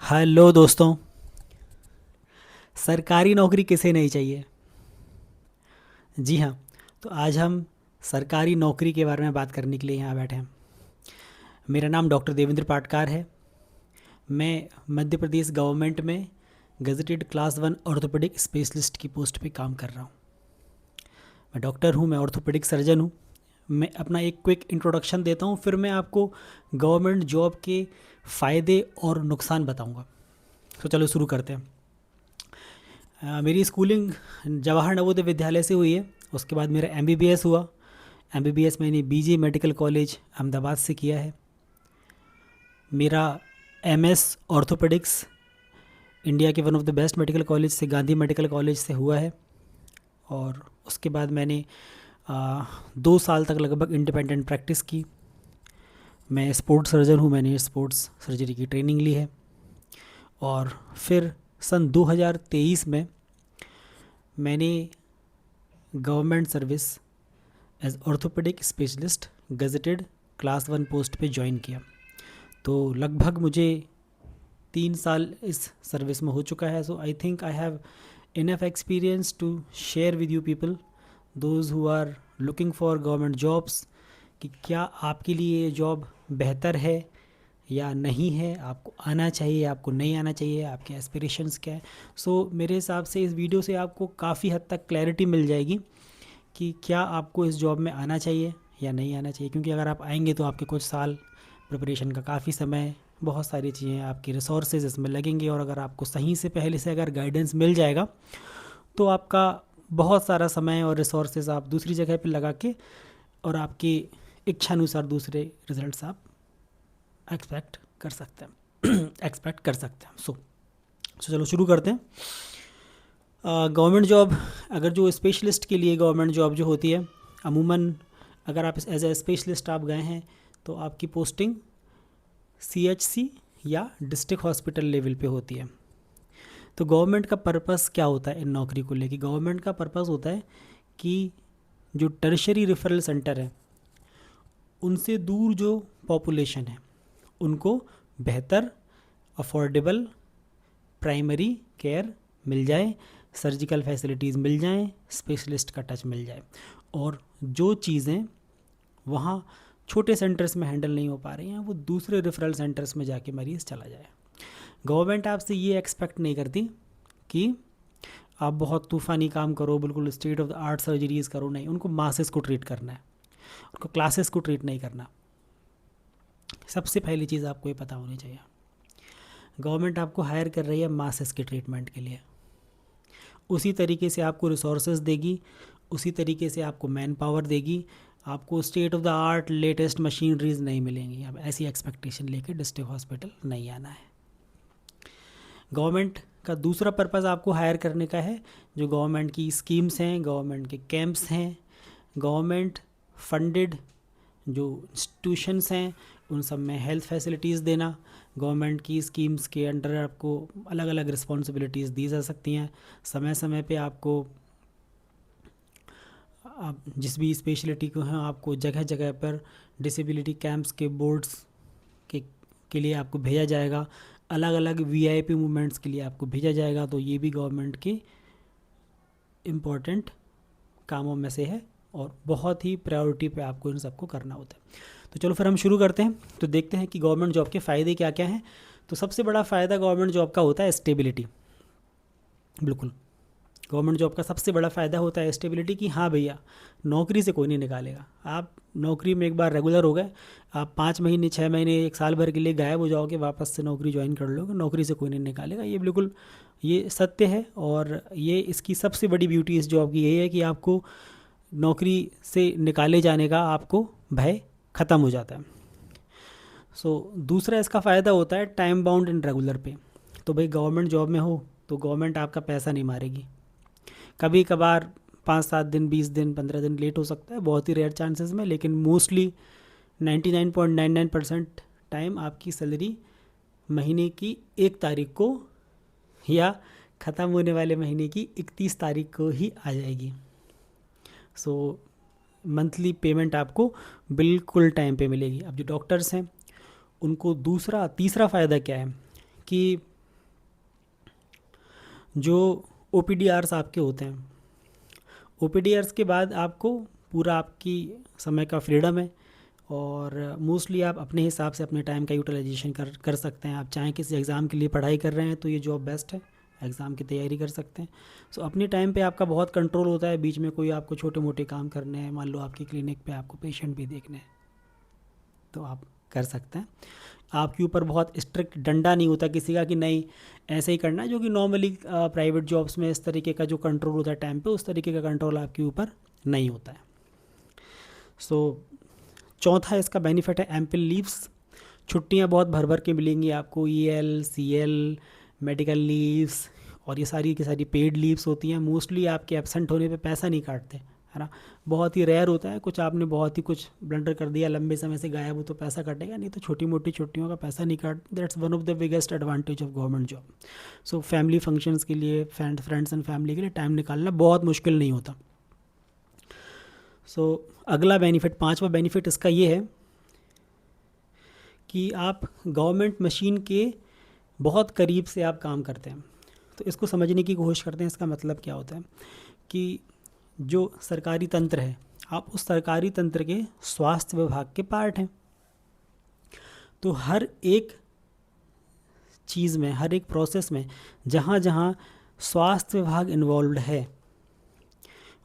Hello दोस्तों। सरकारी नौकरी किसे नहीं चाहिए। जी हाँ। तो आज हम सरकारी नौकरी के बारे में बात करने के लिए यहाँ बैठे हैं। मेरा नाम डॉक्टर देवेंद्र पाटकार है। मैं मध्य प्रदेश गवर्नमेंट में गज़ेटेड क्लास 1 ऑर्थोपेडिक स्पेशलिस्ट की पोस्ट पे काम कर रहा हूँ। मैं डॉक्टर हूँ, मैं ऑर्थोपेडिक सर्जन हूँ। मैं अपना एक क्विक इंट्रोडक्शन देता हूँ, फिर मैं आपको गवर्नमेंट जॉब के फ़ायदे और नुकसान बताऊँगा। तो चलो शुरू करते हैं। मेरी स्कूलिंग जवाहर नवोदय विद्यालय से हुई है। उसके बाद मेरा एमबीबीएस हुआ। एमबीबीएस मैंने बीजे मेडिकल कॉलेज अहमदाबाद से किया है। मेरा एमएस ऑर्थोपेडिक्स इंडिया के one of the best medical college से, गांधी मेडिकल कॉलेज से हुआ है। और उसके बाद मैंने 2 साल तक लगभग इंडिपेंडेंट प्रैक्टिस की। मैं स्पोर्ट्स सर्जन हूँ, मैंने स्पोर्ट्स सर्जरी की ट्रेनिंग ली है। और फिर सन 2023 में मैंने government service as orthopedic specialist gazetted class 1 post पे ज्वाइन किया। तो लगभग मुझे 3 साल इस सर्विस में हो चुका है। So I think I have enough experience to share with you people those who are looking for government jobs कि क्या आपके लिए ये जॉब बेहतर है या नहीं है, आपको आना चाहिए, आपको नहीं आना चाहिए, आपके एस्पिरेशंस क्या है। सो मेरे हिसाब से इस वीडियो से आपको काफ़ी हद तक क्लैरिटी मिल जाएगी कि क्या आपको इस जॉब में आना चाहिए या नहीं आना चाहिए। क्योंकि अगर आप आएंगे तो आपके कुछ साल प्रिपरेशन का काफ़ी समय, बहुत सारी चीज़ें, आपकी रिसोर्सेज इसमें लगेंगे। और अगर आपको सही से पहले से अगर गाइडेंस मिल जाएगा तो आपका बहुत सारा समय और रिसोर्सेज आप दूसरी जगह पे लगा के और आपकी इच्छानुसार दूसरे रिजल्ट्स आप एक्सपेक्ट कर सकते हैं एक्सपेक्ट कर सकते हैं। सो चलो शुरू करते हैं। गवर्नमेंट जॉब, अगर जो स्पेशलिस्ट के लिए गवर्नमेंट जॉब जो होती है, अमूमन अगर आप एज ए स्पेशलिस्ट आप गए हैं तो आपकी पोस्टिंग सीएचसी या डिस्ट्रिक्ट हॉस्पिटल लेवल पे होती है। तो गवर्नमेंट का पर्पस क्या होता है इन नौकरी को लेके? गवर्नमेंट का पर्पस होता है कि जो टर्शरी रेफरल सेंटर है उनसे दूर जो पॉपुलेशन है उनको बेहतर अफोर्डेबल प्राइमरी केयर मिल जाए, सर्जिकल फैसिलिटीज़ मिल जाएं, स्पेशलिस्ट का टच मिल जाए। और जो चीज़ें वहाँ छोटे सेंटर्स में हैंडल नहीं हो पा रही हैं वो दूसरे रेफरल सेंटर्स में जाके मरीज़ चला जाए। गवर्नमेंट आपसे ये एक्सपेक्ट नहीं करती कि आप बहुत तूफ़ानी काम करो, बिल्कुल state of the art surgeries करो, नहीं। उनको मासेस को ट्रीट करना है, उनको क्लासेस को ट्रीट नहीं करना। सबसे पहली चीज़ आपको ये पता होनी चाहिए, गवर्नमेंट आपको हायर कर रही है मासेस के ट्रीटमेंट के लिए। उसी तरीके से आपको रिसोर्सेज देगी, उसी तरीके से आपको मैन पावर देगी। आपको state of the art latest machineries नहीं मिलेंगी। अब ऐसी एक्सपेक्टेशन लेके डिस्ट्रिक्ट हॉस्पिटल नहीं आना है। गवर्नमेंट का दूसरा पर्पज़ आपको हायर करने का है, जो गवर्नमेंट की स्कीम्स हैं, गवर्नमेंट के कैंप्स हैं, गवर्नमेंट फंडेड जो इंस्टीट्यूशंस हैं उन सब में हेल्थ फैसिलिटीज़ देना। गवर्नमेंट की स्कीम्स के अंडर आपको अलग अलग रिस्पॉन्सिबिलिटीज़ दी जा सकती हैं। समय समय पे आपको, आप जिस भी स्पेशलिटी को हैं, आपको जगह जगह पर डिसेबिलिटी कैंप्स के बोर्ड्स के लिए आपको भेजा जाएगा। अलग अलग वीआईपी मूवमेंट्स के लिए आपको भेजा जाएगा। तो ये भी गवर्नमेंट के इम्पोर्टेंट कामों में से है और बहुत ही प्रायोरिटी पे आपको इन सबको करना होता है। तो चलो फिर हम शुरू करते हैं। तो देखते हैं कि गवर्नमेंट जॉब के फ़ायदे क्या क्या हैं। तो सबसे बड़ा फ़ायदा गवर्नमेंट जॉब का होता है स्टेबिलिटी। बिल्कुल, गवर्नमेंट जॉब का सबसे बड़ा फ़ायदा होता है स्टेबिलिटी कि हाँ भैया, नौकरी से कोई नहीं निकालेगा। आप नौकरी में एक बार रेगुलर हो गए, आप 5 महीने 6 महीने 1 साल भर के लिए गायब हो जाओगे, वापस से नौकरी ज्वाइन कर लोगे, नौकरी से कोई नहीं निकालेगा। ये बिल्कुल ये सत्य है। और ये इसकी सबसे बड़ी ब्यूटी इस जॉब की यही है कि आपको नौकरी से निकाले जाने का आपको भय ख़त्म हो जाता है। दूसरा इसका फ़ायदा होता है टाइम बाउंड एंड रेगुलर पे। तो भाई गवर्नमेंट जॉब में हो तो गवर्नमेंट आपका पैसा नहीं मारेगी। कभी कभार 5-7 दिन 20 दिन 15 दिन लेट हो सकता है, बहुत ही रेयर चांसेस में, लेकिन मोस्टली 99.99% टाइम आपकी सैलरी महीने की 1 तारीख को या ख़त्म होने वाले महीने की 31 तारीख को ही आ जाएगी। मंथली पेमेंट आपको बिल्कुल टाइम पे मिलेगी। अब जो डॉक्टर्स हैं उनको तीसरा फ़ायदा क्या है कि जो OPDRs आपके होते हैं, OPDRs के बाद आपको पूरा आपकी समय का फ्रीडम है और मोस्टली आप अपने हिसाब से अपने टाइम का यूटिलाइजेशन कर सकते हैं। आप चाहें किसी एग्ज़ाम के लिए पढ़ाई कर रहे हैं तो ये जॉब बेस्ट है, एग्ज़ाम की तैयारी कर सकते हैं। सो अपने टाइम पे आपका बहुत कंट्रोल होता है, बीच में कोई आपको छोटे मोटे काम करने हैं, मान लो आपकी क्लिनिक पे आपको पेशेंट भी देखने हैं तो आप कर सकते हैं। आपके ऊपर बहुत स्ट्रिक्ट डंडा नहीं होता किसी का कि नहीं ऐसे ही करना है, जो कि नॉर्मली प्राइवेट जॉब्स में इस तरीके का जो कंट्रोल होता है टाइम पे, उस तरीके का कंट्रोल आपके ऊपर नहीं होता है। सो चौथा इसका बेनिफिट है एम्पल लीव्स। छुट्टियां बहुत भर भर के मिलेंगी आपको, EL CL मेडिकल लीव्स और ये सारी की सारी पेड लीव्स होती हैं। मोस्टली आपके एब्सेंट होने पे पैसा नहीं काटते, है ना। बहुत ही रेयर होता है, कुछ आपने बहुत ही कुछ ब्लंडर कर दिया, लंबे समय से गायब हो तो पैसा कटेगा, नहीं तो छोटी मोटी छुट्टियों का पैसा नहीं काट। That's one of the biggest advantage of government job. So family functions के लिए, फ्रेंड्स एंड फैमिली के लिए टाइम निकालना बहुत मुश्किल नहीं होता। सो अगला बेनिफिट, पांचवा बेनिफिट इसका ये है कि आप गवर्नमेंट मशीन के बहुत करीब से आप काम करते हैं। तो इसको समझने की कोशिश करते हैं, इसका मतलब क्या होता है कि जो सरकारी तंत्र है, आप उस सरकारी तंत्र के स्वास्थ्य विभाग के पार्ट हैं। तो हर एक चीज़ में, हर एक प्रोसेस में जहाँ जहाँ स्वास्थ्य विभाग इन्वॉल्व है,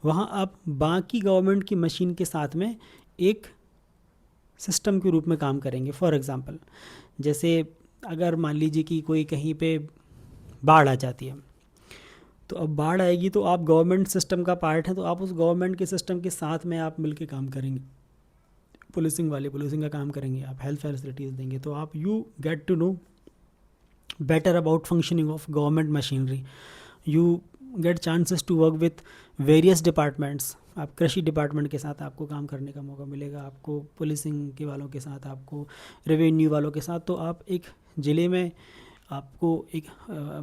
वहाँ आप बाकी गवर्नमेंट की मशीन के साथ में एक सिस्टम के रूप में काम करेंगे। फॉर एग्ज़ाम्पल, जैसे अगर मान लीजिए कि कोई कहीं पे बाढ़ आ जाती है, तो अब बाढ़ आएगी तो आप गवर्नमेंट सिस्टम का पार्ट है, तो आप उस गवर्नमेंट के सिस्टम के साथ में आप मिलके काम करेंगे। पुलिसिंग वाले पुलिसिंग का काम करेंगे, आप हेल्थ फैसिलिटीज़ देंगे, तो आप you get to know better about functioning of government machinery. You get chances to work with various departments. आप कृषि डिपार्टमेंट के साथ आपको काम करने का मौका मिलेगा, आपको पुलिसिंग के वालों के साथ, आपको रेवेन्यू वालों के साथ। तो आप एक ज़िले में आपको एक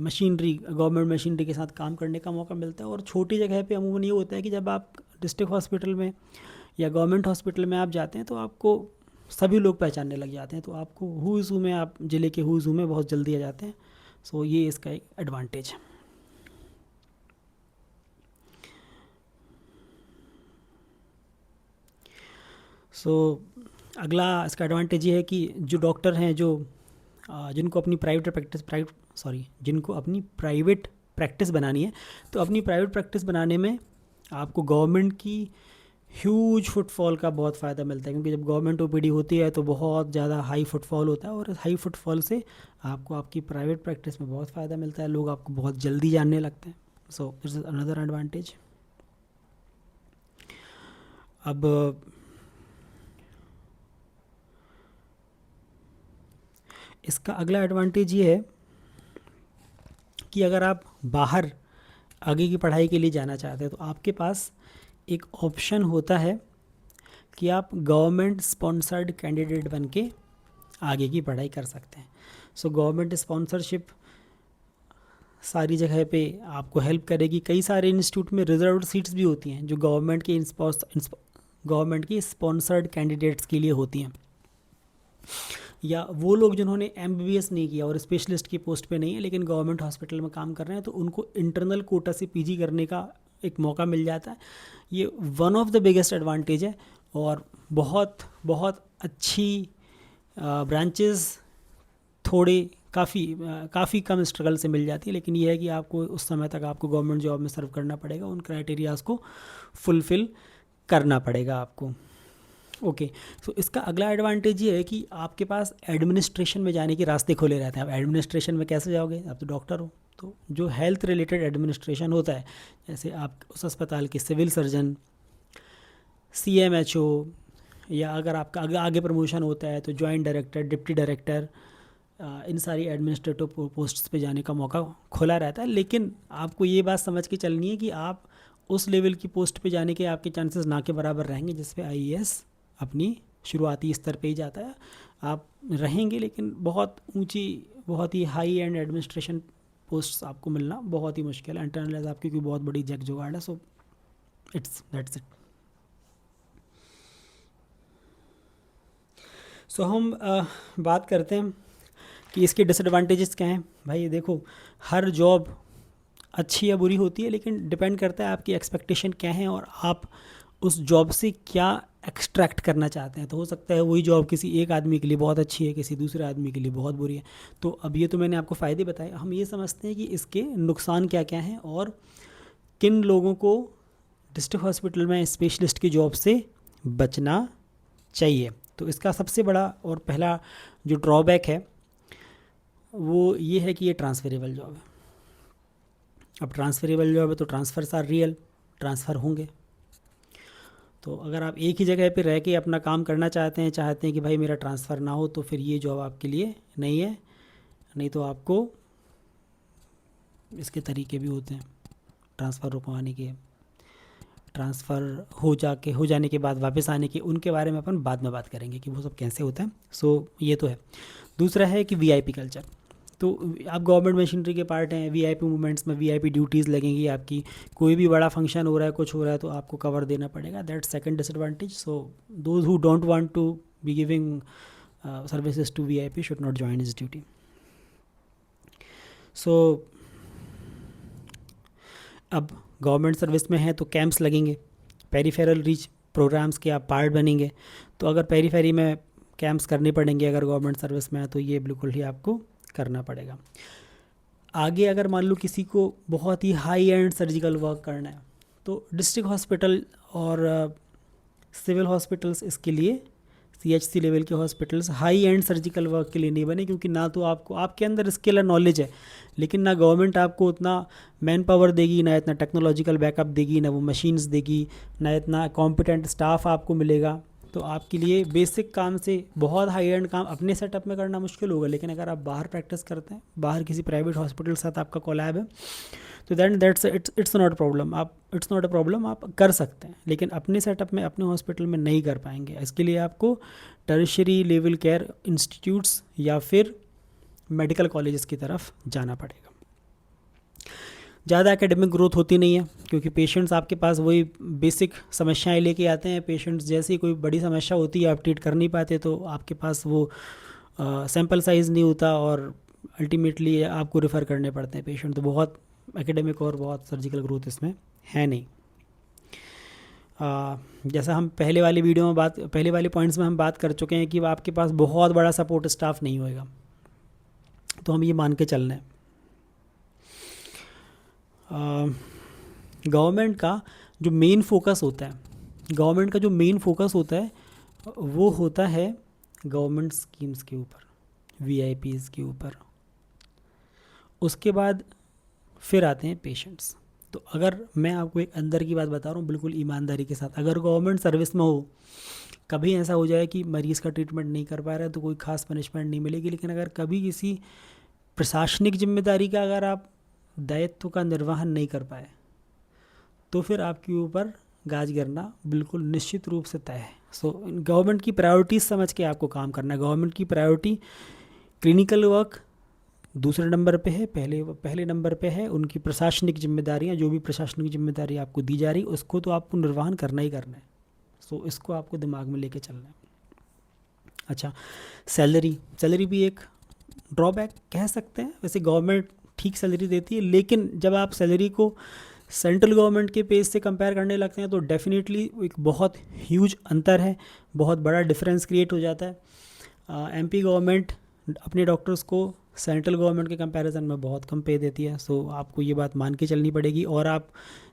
मशीनरी, गवर्नमेंट मशीनरी के साथ काम करने का मौका मिलता है। और छोटी जगह पे अमूमन ये होता है कि जब आप डिस्ट्रिक्ट हॉस्पिटल में या गवर्नमेंट हॉस्पिटल में आप जाते हैं तो आपको सभी लोग पहचानने लग जाते हैं, तो आपको हु इज़ हू में, आप ज़िले के हु इज़ हू में बहुत जल्दी आ जाते हैं। सो ये इसका एक एडवांटेज है। सो अगला इसका एडवांटेज ये है कि जो डॉक्टर हैं, जो जिनको अपनी प्राइवेट प्रैक्टिस बनानी है, तो अपनी प्राइवेट प्रैक्टिस बनाने में आपको गवर्नमेंट की ह्यूज फुटफॉल का बहुत फ़ायदा मिलता है। क्योंकि जब गवर्नमेंट OPD होती है तो बहुत ज़्यादा हाई फुटफॉल होता है, और हाई फुटफॉल से आपको आपकी प्राइवेट प्रैक्टिस में बहुत फ़ायदा मिलता है, लोग आपको बहुत जल्दी जानने लगते हैं। So it's another advantage. अब इसका अगला एडवांटेज ये है कि अगर आप बाहर आगे की पढ़ाई के लिए जाना चाहते हैं तो आपके पास एक ऑप्शन होता है कि आप गवर्नमेंट स्पॉन्सर्ड कैंडिडेट बन के आगे की पढ़ाई कर सकते हैं। सो गवर्नमेंट स्पॉन्सरशिप सारी जगह पे आपको हेल्प करेगी। कई सारे इंस्टीट्यूट में रिजर्व्ड सीट्स भी होती हैं जो गवर्नमेंट की स्पॉन्सर्ड कैंडिडेट्स के लिए होती हैं, या वो लोग जिन्होंने MBBS नहीं किया और स्पेशलिस्ट की पोस्ट पे नहीं है लेकिन गवर्नमेंट हॉस्पिटल में काम कर रहे हैं, तो उनको इंटरनल कोटा से PG करने का एक मौका मिल जाता है। ये one of the biggest advantage है, और बहुत बहुत अच्छी ब्रांचेस थोड़े काफ़ी कम स्ट्रगल से मिल जाती है। लेकिन ये है कि आपको उस समय तक आपको गवर्नमेंट जॉब में सर्व करना पड़ेगा, उन क्राइटेरियाज़ को फुलफ़िल करना पड़ेगा आपको। ओके, सो इसका अगला एडवांटेज ये है कि आपके पास एडमिनिस्ट्रेशन में जाने के रास्ते खुले रहते हैं। आप एडमिनिस्ट्रेशन में कैसे जाओगे, आप तो डॉक्टर हो, तो जो हेल्थ रिलेटेड एडमिनिस्ट्रेशन होता है, जैसे आप उस अस्पताल के सिविल सर्जन, CMHO, या अगर आपका आगे प्रमोशन होता है तो जॉइंट डायरेक्टर, डिप्टी डायरेक्टर, इन सारी एडमिनिस्ट्रेटिव पोस्ट्स पे जाने का मौका खुला रहता है। लेकिन आपको ये बात समझ के चलनी है कि आप उस लेवल की पोस्ट पे जाने के आपके चांसेस ना के बराबर रहेंगे जिस पे IAS अपनी शुरुआती स्तर पे ही जाता है। आप रहेंगे, लेकिन बहुत ऊंची, बहुत ही हाई एंड एडमिनिस्ट्रेशन पोस्ट आपको मिलना बहुत ही मुश्किल है। इंटरनल आपकी कोई बहुत बड़ी जग जुगाड़ है। So that's it. सो हम बात करते हैं कि इसके डिसएडवांटेजेस क्या हैं। भाई देखो, हर जॉब अच्छी या बुरी होती है, लेकिन डिपेंड करता है आपकी एक्सपेक्टेशन क्या है और आप उस जॉब से क्या एक्सट्रैक्ट करना चाहते हैं। तो हो सकता है वही जॉब किसी एक आदमी के लिए बहुत अच्छी है, किसी दूसरे आदमी के लिए बहुत बुरी है। तो अब ये तो मैंने आपको फ़ायदे बताए, हम ये समझते हैं कि इसके नुकसान क्या क्या हैं और किन लोगों को डिस्ट्रिक्ट हॉस्पिटल में स्पेशलिस्ट की जॉब से बचना चाहिए। तो इसका सबसे बड़ा और पहला जो ड्रॉबैक है वो ये है कि ये ट्रांसफरेबल जॉब है। अब ट्रांसफरेबल जॉब है तो ट्रांसफ़र्स आर रियल, ट्रांसफ़र होंगे। तो अगर आप एक ही जगह पे रह के अपना काम करना चाहते हैं कि भाई मेरा ट्रांसफ़र ना हो, तो फिर ये जॉब आपके लिए नहीं है। नहीं तो आपको इसके तरीके भी होते हैं ट्रांसफ़र रुकवाने के, ट्रांसफ़र हो जाने के बाद वापस आने के, उनके बारे में अपन बाद में बात करेंगे कि वो सब कैसे होता है। सो ये तो है। दूसरा है कि वीआईपी कल्चर। तो आप गवर्नमेंट मशीनरी के पार्ट हैं, वीआईपी मूवमेंट्स में वीआईपी ड्यूटीज़ लगेंगी आपकी। कोई भी बड़ा फंक्शन हो रहा है, कुछ हो रहा है, तो आपको कवर देना पड़ेगा। That's second disadvantage. So those who don't want to be giving services to VIP should not join his duty. So अब गवर्नमेंट सर्विस में है तो कैंप्स लगेंगे, पेरीफेरल रीच प्रोग्राम्स के आप पार्ट बनेंगे। तो अगर पेरीफेरी में कैंप्स करने पड़ेंगे अगर गवर्नमेंट सर्विस में है, तो ये बिल्कुल ही आपको करना पड़ेगा। आगे अगर मान लो किसी को बहुत ही हाई एंड सर्जिकल वर्क करना है, तो डिस्ट्रिक्ट हॉस्पिटल और सिविल हॉस्पिटल्स इसके लिए, सीएचसी लेवल के hospitals high and surgical work के लिए नहीं बने, क्योंकि ना तो आपको आपके अंदर स्किल और नॉलेज है, लेकिन ना गवर्नमेंट आपको उतना मैन पावर देगी, ना इतना टेक्नोलॉजिकल बैकअप देगी, ना वो मशीन्स देगी, ना इतना कॉम्पिटेंट स्टाफ आपको मिलेगा। तो आपके लिए बेसिक काम से बहुत हाई एंड काम अपने सेटअप में करना मुश्किल होगा। लेकिन अगर आप बाहर प्रैक्टिस करते हैं, बाहर किसी प्राइवेट हॉस्पिटल के साथ आपका कोलैब है, तो that's it's not problem. It's not a problem, आप कर सकते हैं, लेकिन अपने सेटअप में अपने हॉस्पिटल में नहीं कर पाएंगे। इसके लिए आपको टर्शियरी लेवल केयर इंस्टीट्यूट्स या फिर मेडिकल कॉलेजेस की तरफ जाना पड़ेगा। ज़्यादा एकेडमिक ग्रोथ होती नहीं है, क्योंकि पेशेंट्स आपके पास वही बेसिक समस्याएं लेके आते हैं। पेशेंट्स जैसी कोई बड़ी समस्या होती है, आप ट्रीट कर नहीं पाते, तो आपके पास वो सैंपल साइज़ नहीं होता और अल्टीमेटली आपको रेफ़र करने पड़ते हैं पेशेंट। तो बहुत एकेडमिक और बहुत सर्जिकल ग्रोथ इसमें है नहीं। जैसा हम पहले वाले पॉइंट्स में हम बात कर चुके हैं कि आपके पास बहुत बड़ा सपोर्ट स्टाफ नहीं होएगा, तो हम ये मान के चलना है। गवर्नमेंट का जो मेन फोकस होता है वो होता है गवर्नमेंट स्कीम्स के ऊपर, वीआईपीज़ के ऊपर। उसके बाद फिर आते हैं पेशेंट्स। तो अगर मैं आपको एक अंदर की बात बता रहा हूँ बिल्कुल ईमानदारी के साथ, अगर गवर्नमेंट सर्विस में हो, कभी ऐसा हो जाए कि मरीज़ का ट्रीटमेंट नहीं कर पा रहा है, तो कोई ख़ास पनिशमेंट नहीं मिलेगी। लेकिन अगर कभी किसी प्रशासनिक जिम्मेदारी का अगर आप दायित्व का निर्वहन नहीं कर पाए, तो फिर आपके ऊपर गाज गिरना बिल्कुल निश्चित रूप से तय है। सो गवर्नमेंट की प्रायोरिटीज़ समझ के आपको काम करना है। गवर्नमेंट की प्रायोरिटी क्लिनिकल वर्क दूसरे नंबर पे है, पहले नंबर पे है उनकी प्रशासनिक जिम्मेदारियाँ। जो भी प्रशासनिक जिम्मेदारी आपको दी जा रही, उसको तो आपको निर्वहन करना ही करना है। सो इसको आपको दिमाग में लेके चलना है। अच्छा, सैलरी भी एक ड्रॉबैक कह सकते हैं। वैसे गवर्नमेंट ठीक सैलरी देती है, लेकिन जब आप सैलरी को सेंट्रल गवर्नमेंट के पेज से कंपेयर करने लगते हैं, तो डेफिनेटली एक बहुत ह्यूज अंतर है, बहुत बड़ा डिफरेंस क्रिएट हो जाता है। एमपी गवर्नमेंट अपने डॉक्टर्स को सेंट्रल गवर्नमेंट के कंपैरिजन में बहुत कम पे देती है। सो आपको ये बात मान के चलनी पड़ेगी। और आप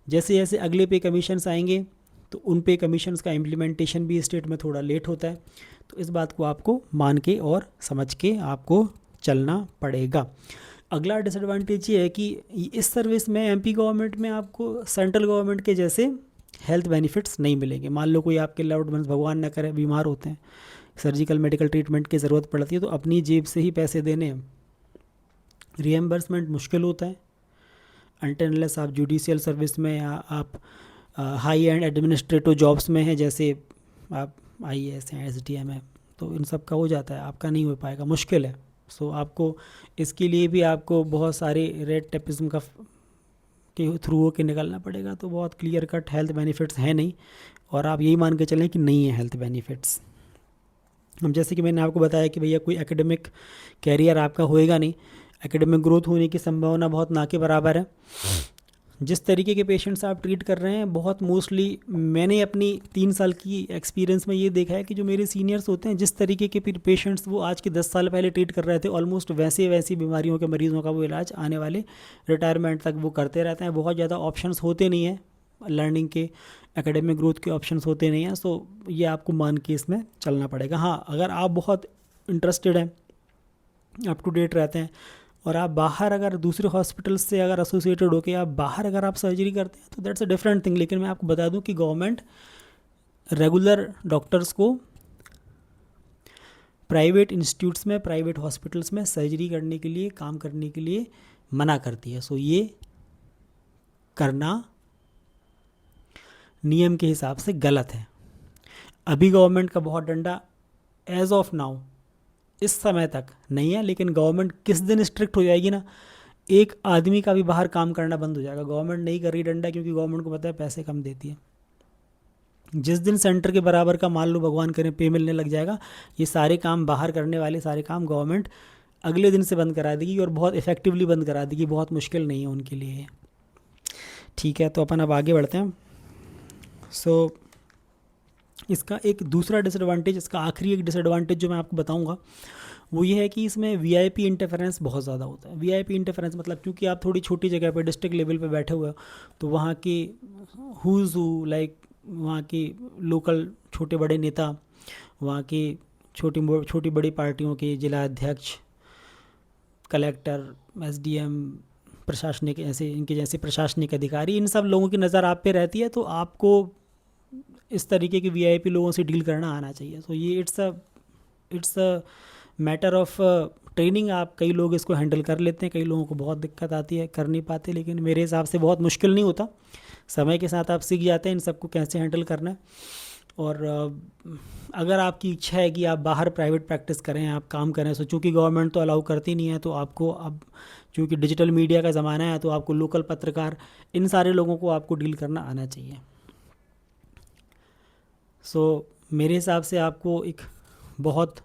जैसे जैसे अगले पे कमीशंस आएंगे, तो उन पे कमीशंस का इम्प्लीमेंटेशन भी स्टेट में थोड़ा लेट होता है। तो इस बात को आपको मान के और समझ के आपको चलना पड़ेगा। अगला डिसएडवांटेज ये है कि इस सर्विस में एमपी गवर्नमेंट में आपको सेंट्रल गवर्नमेंट के जैसे हेल्थ बेनिफिट्स नहीं मिलेंगे। मान लो कोई आपके लव्ड वंस भगवान न करे बीमार होते हैं, सर्जिकल मेडिकल ट्रीटमेंट की ज़रूरत पड़ती है, तो अपनी जेब से ही पैसे देने, रिएम्बर्समेंट मुश्किल होता है अनटिल अनलेस आप जुडिशियल सर्विस में या आप हाई एंड एडमिनिस्ट्रेटिव जॉब्स में हैं, जैसे आप आईएएस हैं, एसडीएम है, तो इन सब का हो जाता है, आपका नहीं हो पाएगा, मुश्किल है। सो आपको इसके लिए भी आपको बहुत सारे रेड टेपिज्म का के थ्रू होकर निकलना पड़ेगा। तो बहुत क्लियर कट हेल्थ बेनिफिट्स हैं नहीं, और आप यही मान के चलें कि नहीं है हेल्थ बेनिफिट्स। हम जैसे कि मैंने आपको बताया कि भैया कोई एकेडमिक कैरियर आपका होएगा नहीं, एकेडमिक ग्रोथ होने की संभावना बहुत ना के बराबर है। जिस तरीके के पेशेंट्स आप ट्रीट कर रहे हैं, बहुत मोस्टली मैंने अपनी 3 साल की एक्सपीरियंस में ये देखा है कि जो मेरे सीनियर्स होते हैं, जिस तरीके के पेशेंट्स वो आज के 10 साल पहले ट्रीट कर रहे थे, ऑलमोस्ट वैसे वैसी बीमारियों के मरीज़ों का वो इलाज आने वाले रिटायरमेंट तक वो करते रहते हैं। बहुत ज़्यादा ऑप्शंस होते नहीं हैं लर्निंग के, एकेडमिक ग्रोथ के ऑप्शंस होते नहीं हैं। सो ये आपको मान के इसमें चलना पड़ेगा। हाँ, अगर आप बहुत इंटरेस्टेड हैं, अप टू डेट रहते हैं, और आप बाहर अगर दूसरे हॉस्पिटल से अगर एसोसिएटेड होकर आप बाहर अगर आप सर्जरी करते हैं तो दैट्स अ डिफरेंट थिंग। लेकिन मैं आपको बता दूं कि गवर्नमेंट रेगुलर डॉक्टर्स को प्राइवेट इंस्टीट्यूट्स में, प्राइवेट हॉस्पिटल्स में सर्जरी करने के लिए, काम करने के लिए मना करती है। सो ये करना नियम के हिसाब से गलत है। अभी गवर्नमेंट का बहुत डंडा एज ऑफ नाउ इस समय तक नहीं है, लेकिन गवर्नमेंट किस दिन स्ट्रिक्ट हो जाएगी ना, एक आदमी का भी बाहर काम करना बंद हो जाएगा। गवर्नमेंट नहीं कर रही डंडा, क्योंकि गवर्नमेंट को पता है पैसे कम देती है। जिस दिन सेंटर के बराबर का मान लो भगवान करे पे मिलने लग जाएगा, ये सारे काम बाहर करने वाले सारे काम गवर्नमेंट अगले दिन से बंद करा देगी, और बहुत इफ़ेक्टिवली बंद करा देगी। बहुत मुश्किल नहीं है उनके लिए। ठीक है, तो अपन अब आगे बढ़ते हैं। सो इसका एक दूसरा डिसएडवांटेज, इसका आखिरी एक डिसएडवांटेज जो मैं आपको बताऊंगा, वो ये है कि इसमें वीआईपी इंटरफेरेंस बहुत ज़्यादा होता है। वीआईपी इंटरफेरेंस मतलब, क्योंकि आप थोड़ी छोटी जगह पे डिस्ट्रिक्ट लेवल पे बैठे हुए हो, तो वहाँ के हुज़ हू, लाइक वहाँ के लोकल छोटे बड़े नेता, वहाँ की छोटी बड़ी पार्टियों के जिला अध्यक्ष, कलेक्टर, एसडीएम, प्रशासनिक, ऐसे इनके जैसे प्रशासनिक अधिकारी, इन सब लोगों की नज़र आप पे रहती है। तो आपको इस तरीके के वीआईपी लोगों से डील करना आना चाहिए। सो ये it's a matter of training. आप, कई लोग इसको हैंडल कर लेते हैं, कई लोगों को बहुत दिक्कत आती है, कर नहीं पाते, लेकिन मेरे हिसाब से बहुत मुश्किल नहीं होता। समय के साथ आप सीख जाते हैं इन सबको कैसे हैंडल करना है। और अगर आपकी इच्छा है कि आप बाहर प्राइवेट प्रैक्टिस करें, आप काम करें, सो चूँकि गवर्नमेंट तो अलाउ करती नहीं है, तो आपको अब चूँकि डिजिटल मीडिया का ज़माना है, तो आपको लोकल पत्रकार, इन सारे लोगों को आपको डील करना आना चाहिए। सो मेरे हिसाब से आपको एक बहुत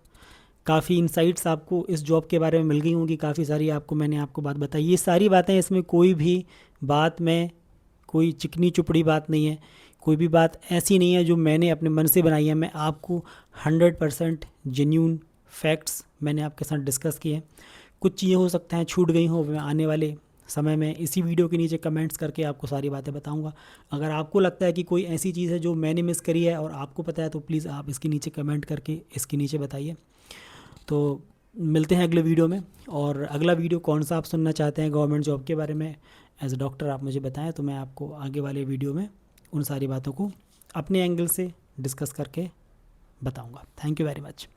काफ़ी इंसाइट्स आपको इस जॉब के बारे में मिल गई होंगी। काफ़ी सारी मैंने आपको बात बताई। ये सारी बातें, इसमें कोई भी बात में कोई चिकनी चुपड़ी बात नहीं है, कोई भी बात ऐसी नहीं है जो मैंने अपने मन से बनाई है। मैं आपको 100% जेन्यून फैक्ट्स मैंने आपके साथ डिस्कस किए हैं। कुछ चीज़ें हो सकता हैं छूट गई हों, मैं आने वाले समय में इसी वीडियो के नीचे कमेंट्स करके आपको सारी बातें बताऊंगा। अगर आपको लगता है कि कोई ऐसी चीज़ है जो मैंने मिस करी है और आपको पता है, तो प्लीज़ आप इसके नीचे कमेंट करके इसके नीचे बताइए। तो मिलते हैं अगले वीडियो में। और अगला वीडियो कौन सा आप सुनना चाहते हैं गवर्नमेंट जॉब के बारे में एज अ डॉक्टर, आप मुझे बताएं, तो मैं आपको आगे वाले वीडियो में उन सारी बातों को अपने एंगल से डिस्कस करके बताऊंगा। Thank you very much.